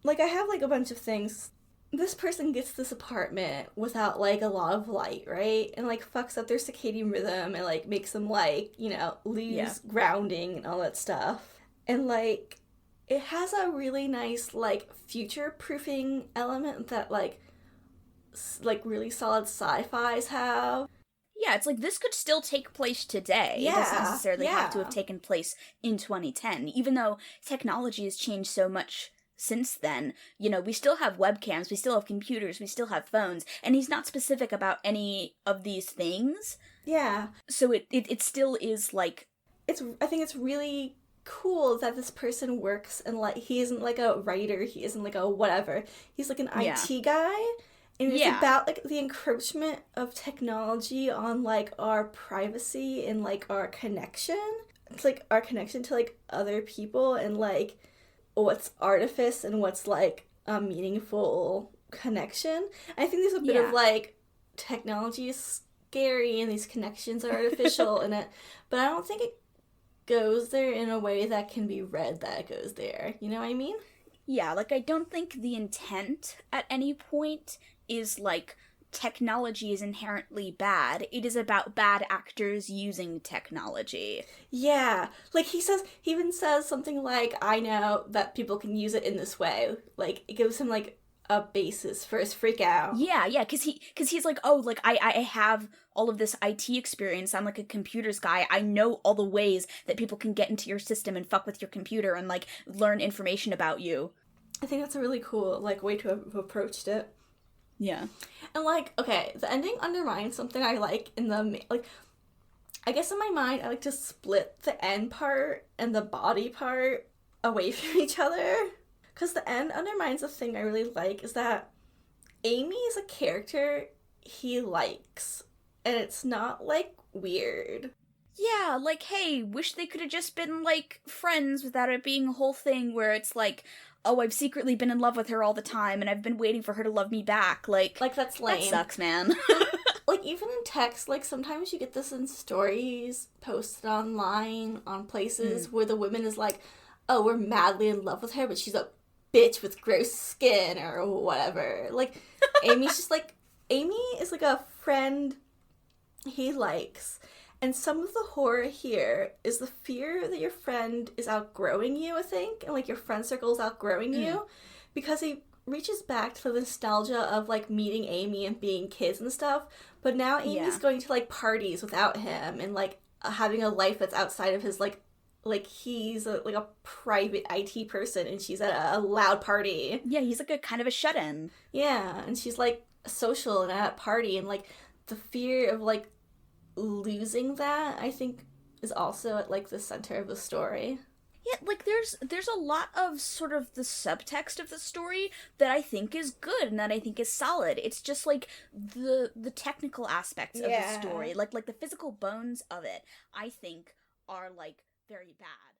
like, I have, like, a bunch of things. This person gets this apartment without, like, a lot of light, right? And, like, fucks up their circadian rhythm and, like, makes them, like, you know, lose grounding and all that stuff. And, like, it has a really nice, like, future-proofing element that, like, really solid sci-fis have. Yeah, it's like, this could still take place today. It doesn't necessarily have to have taken place in 2010. Even though technology has changed so much since then, you know, we still have webcams, we still have computers, we still have phones, and he's not specific about any of these things. Yeah. So it still is, like... I think it's really cool that this person works, and, like, he isn't, like, a writer, he isn't, like, a whatever. He's, like, an IT guy. And it's about, like, the encroachment of technology on, like, our privacy and, like, our connection. It's, like, our connection to, like, other people and, like, what's artifice and what's, like, a meaningful connection. I think there's a bit of, like, technology is scary and these connections are artificial in it. But I don't think it goes there in a way that can be read that it goes there. You know what I mean? Yeah, like, I don't think the intent at any point is, like, technology is inherently bad. It is about bad actors using technology. Yeah. Like, he even says something like, I know that people can use it in this way. Like, it gives him, like, a basis for his freak out. Yeah, because he's like, oh, like, I have all of this IT experience. I'm, like, a computers guy. I know all the ways that people can get into your system and fuck with your computer and, like, learn information about you. I think that's a really cool, like, way to have approached it. Yeah. And, like, okay, the ending undermines something I like in the, like, I guess in my mind, I like to split the end part and the body part away from each other. Because the end undermines the thing I really like is that Amy is a character he likes. And it's not, like, weird. Yeah, like, hey, wish they could have just been, like, friends without it being a whole thing where it's like, oh, I've secretly been in love with her all the time, and I've been waiting for her to love me back. Like, that's lame. That sucks, man. Like, even in text, like, sometimes you get this in stories posted online on places where the woman is like, oh, we're madly in love with her, but she's a bitch with gross skin, or whatever. Like, Amy's just, like, Amy is, like, a friend he likes. And some of the horror here is the fear that your friend is outgrowing you, I think, and, like, your friend circle is outgrowing you, because he reaches back to the nostalgia of, like, meeting Amy and being kids and stuff, but now Amy's going to, like, parties without him, and, like, having a life that's outside of his, like he's a private IT person, and she's at a loud party. Yeah, he's, like, a kind of a shut-in. Yeah, and she's, like, social and at a party, and, like, the fear of, like, losing that, I think, is also at, like, the center of the story. Yeah, like, there's a lot of sort of the subtext of the story that I think is good and that I think is solid. It's just, like, the technical aspects of the story, like the physical bones of it, I think are, like, very bad.